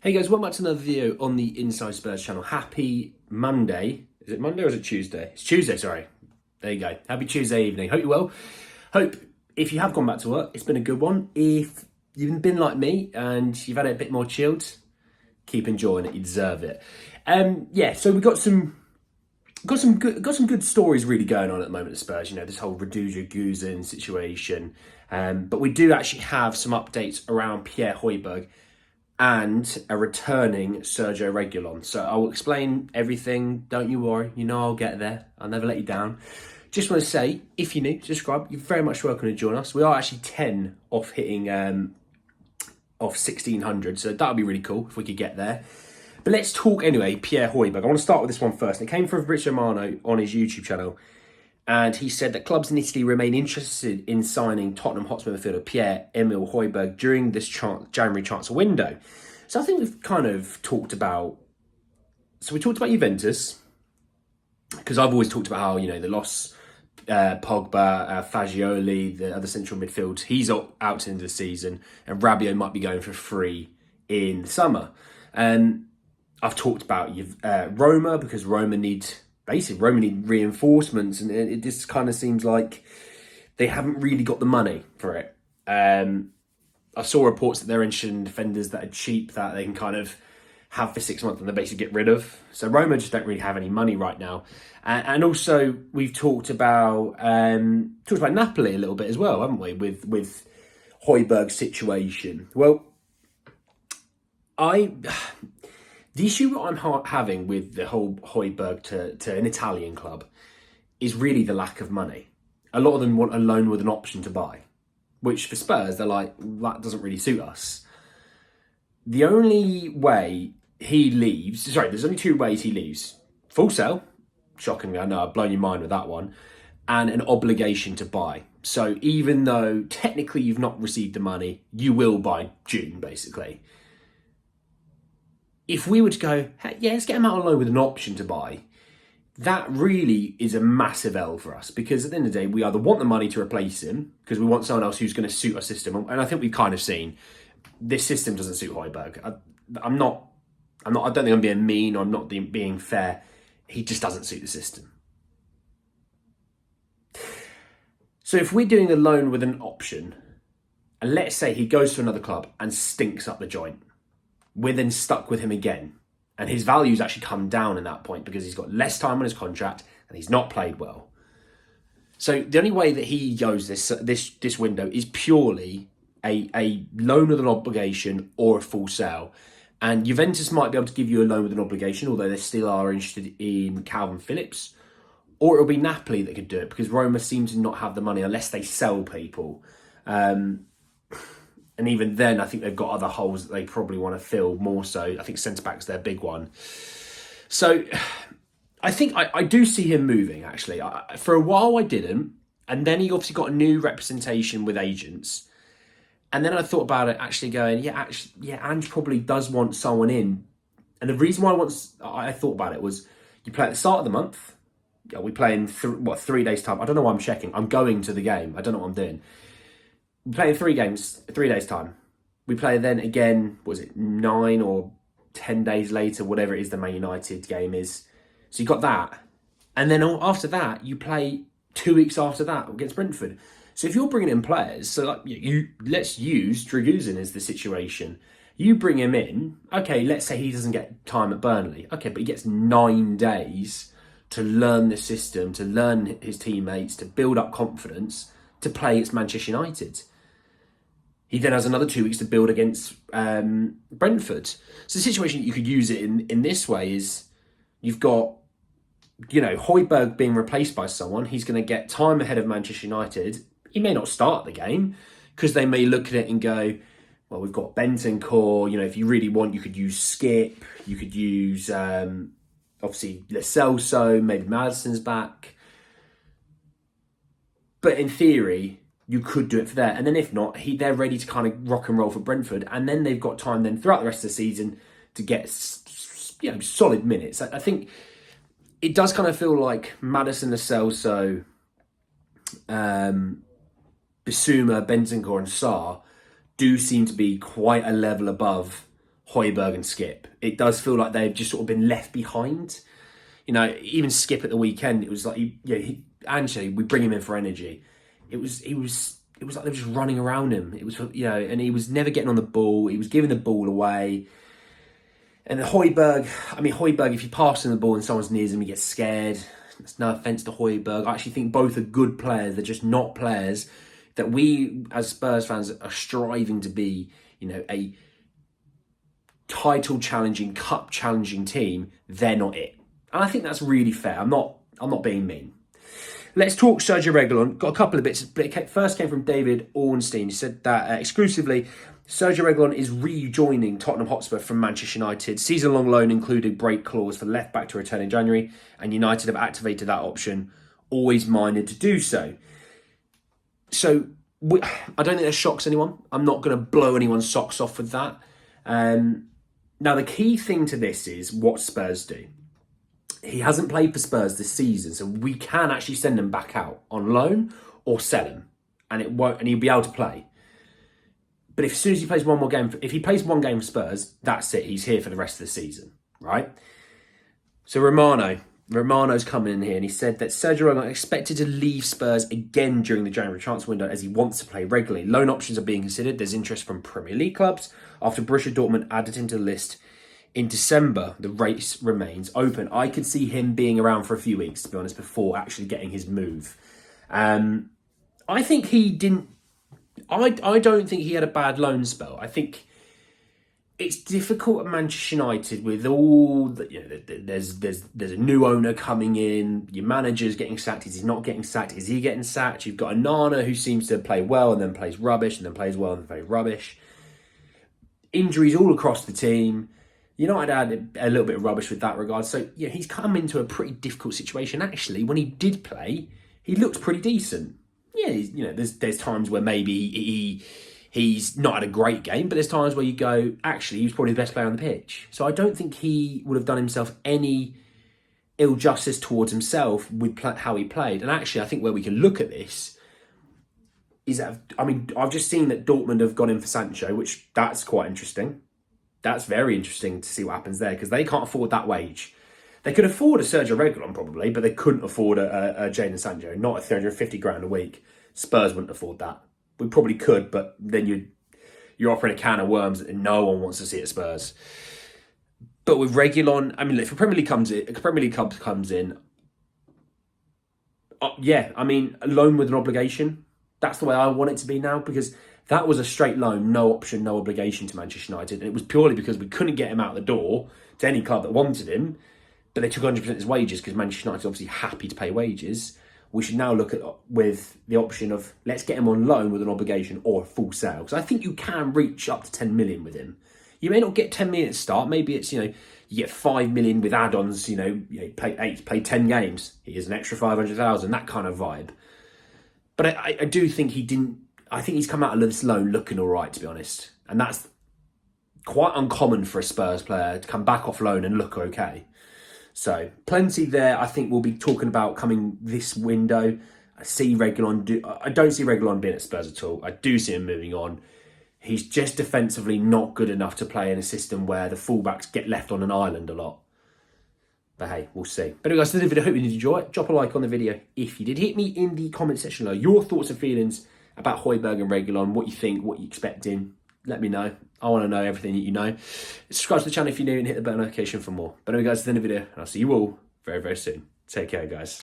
Hey guys, welcome back to another video on the Inside Spurs channel. Happy Monday. Is it Monday or is it Tuesday? It's Tuesday, sorry. There you go. Happy Tuesday evening. Hope you're well. Hope if you have gone back to work, it's been a good one. If you've been like me and you've had it a bit more chilled, keep enjoying it. You deserve it. So we got some good stories really going on at the moment at Spurs. You know, this whole Reguilón situation. But we do actually have some updates around Pierre Højbjerg and a returning Sergio Reguilón. So I will explain everything. Don't you worry. You know I'll get there. I'll never let you down. Just want to say, if you're new, subscribe. You're very much welcome to join us. We are actually 10 off hitting off 1,600. So that would be really cool if we could get there. But let's talk anyway, Pierre Højbjerg. I want to start with this one first. It came from Fabrizio Romano on his YouTube channel. And he said that clubs in Italy remain interested in signing Tottenham Hotspur midfielder Pierre-Emile Højbjerg during this January transfer window. So I think we've kind of talked about... So we talked about Juventus, because I've always talked about how, you know, they lost Pogba, Fagioli, the other central midfield. He's out to the end of the season, and Rabiot might be going for free in the summer. I've talked about Roma, because Roma need reinforcements, and it just kind of seems like they haven't really got the money for it. I saw reports that they're interested in defenders that are cheap, that they can kind of have for 6 months and they basically get rid of. So Roma just don't really have any money right now. And also we've talked about Napoli a little bit as well, haven't we, with Højbjerg's situation. Well, the issue that I'm having with the whole Højbjerg to an Italian club is really the lack of money. A lot of them want a loan with an option to buy, which for Spurs, they're like, that doesn't really suit us. The only way he leaves, there's only two ways he leaves. Full sale, shockingly, I know, I've blown your mind with that one, and an obligation to buy. So even though technically you've not received the money, you will by June, basically. If we were to go, hey, yeah, let's get him out on loan with an option to buy, that really is a massive L for us, because at the end of the day, we either want the money to replace him because we want someone else who's going to suit our system. And I think we've kind of seen this system doesn't suit Højbjerg. I don't think I'm being mean, or I'm not being fair. He just doesn't suit the system. So if we're doing a loan with an option, and let's say he goes to another club and stinks up the joint, we're then stuck with him again. And his value's actually come down in that point because he's got less time on his contract and he's not played well. So the only way that he goes this window is purely a loan with an obligation or a full sale. And Juventus might be able to give you a loan with an obligation, although they still are interested in Calvin Phillips. Or it'll be Napoli that could do it, because Roma seem to not have the money unless they sell people. And even then, I think they've got other holes that they probably want to fill more so. I think centre-back's their big one. So I think I do see him moving, actually. For a while, I didn't. And then he obviously got a new representation with agents. And then I thought about it, actually going, Ange probably does want someone in. And the reason why I thought about it was, you play at the start of the month. We play in 3 days' time. I don't know why I'm checking. I'm going to the game. I don't know what I'm doing. We play in 3 days' time. We play then again, 9 or 10 days later, whatever it is the Man United game is. So you got that. And then after that, you play 2 weeks after that against Brentford. So if you're bringing in players, so like let's use Reguilón as the situation. You bring him in, okay, let's say he doesn't get time at Burnley. Okay, but he gets 9 days to learn the system, to learn his teammates, to build up confidence, to play against Manchester United. He then has another 2 weeks to build against Brentford. So the situation that you could use it in this way is, you've got, Højbjerg being replaced by someone. He's going to get time ahead of Manchester United. He may not start the game because they may look at it and go, well, we've got Bentancur. If you really want, you could use Skip. You could use, obviously, Lo Celso. Maybe Maddison's back. But in theory, you could do it for there. And then if not, they're ready to kind of rock and roll for Brentford. And then they've got time then throughout the rest of the season to get, solid minutes. I think it does kind of feel like Maddison, Lo Celso, Bissouma, Bentancur and Sarr do seem to be quite a level above Højbjerg and Skip. It does feel like they've just sort of been left behind. You know, even Skip at the weekend, it was like, Anthony, we bring him in for energy. It was like they were just running around him. It was, and he was never getting on the ball. He was giving the ball away. And Højbjerg, if you pass him the ball and someone's near him, he gets scared. That's no offence to Højbjerg. I actually think both are good players. They're just not players that we, as Spurs fans, are striving to be, a title-challenging, cup-challenging team. They're not it. And I think that's really fair. I'm not being mean. Let's talk Sergio Reguilón. Got a couple of bits. But it first came from David Ornstein. He said that exclusively, Sergio Reguilón is rejoining Tottenham Hotspur from Manchester United. Season-long loan included break clause for the left-back to return in January, and United have activated that option, always minded to do so. So, I don't think that shocks anyone. I'm not going to blow anyone's socks off with that. Now, the key thing to this is what Spurs do. He hasn't played for Spurs this season, so we can actually send him back out on loan or sell him, and he'll be able to play. But as soon as he plays one more game, if he plays one game for Spurs, that's it. He's here for the rest of the season, right? So Romano's coming in here, and he said that Sergio Reguilón expected to leave Spurs again during the January transfer window as he wants to play regularly. Loan options are being considered. There's interest from Premier League clubs after Borussia Dortmund added him to the list. In December, the race remains open. I could see him being around for a few weeks, to be honest, before actually getting his move. I think he didn't... I don't think he had a bad loan spell. I think it's difficult at Manchester United with all the, there's a new owner coming in, your manager's getting sacked, is he not getting sacked, is he getting sacked? You've got a Nana who seems to play well and then plays rubbish and then plays well and then plays rubbish. Injuries all across the team. United had a little bit of rubbish with that regard. So, he's come into a pretty difficult situation. Actually, when he did play, he looked pretty decent. Yeah, there's times where maybe he's not had a great game, but there's times where you go, actually, he was probably the best player on the pitch. So I don't think he would have done himself any ill justice towards himself with how he played. And actually, I think where we can look at this is that, I've just seen that Dortmund have gone in for Sancho, which that's quite interesting. That's very interesting to see what happens there, because they can't afford that wage. They could afford a Sergio Reguilón probably, but they couldn't afford a Jadon Sancho, not at 350 grand a week. Spurs wouldn't afford that. We probably could, but then you're offering a can of worms that no one wants to see at Spurs. But with Reguilón, if a Premier League club comes in, a loan with an obligation. That's the way I want it to be now, because that was a straight loan, no option, no obligation to Manchester United. And it was purely because we couldn't get him out the door to any club that wanted him, but they took 100% his wages because Manchester United is obviously happy to pay wages. We should now look at with the option of let's get him on loan with an obligation or a full sale. Because I think you can reach up to 10 million with him. You may not get 10 million at the start. Maybe it's, you get 5 million with add-ons, play 10 games. Here's an extra 500,000, that kind of vibe. But I do think I think he's come out of this loan looking all right, to be honest. And that's quite uncommon for a Spurs player to come back off loan and look okay. So, plenty there I think we'll be talking about coming this window. I don't see Reguilón being at Spurs at all. I do see him moving on. He's just defensively not good enough to play in a system where the fullbacks get left on an island a lot. But hey, we'll see. But anyway guys, this video, I hope you did enjoy it. Drop a like on the video if you did. Hit me in the comment section below your thoughts and feelings about Højbjerg and Reguilón, what you think, what you're expecting. Let me know. I want to know everything that you know. Subscribe to the channel if you're new and hit the bell notification for more. But anyway guys, this is the end of the video, and I'll see you all very, very soon. Take care guys.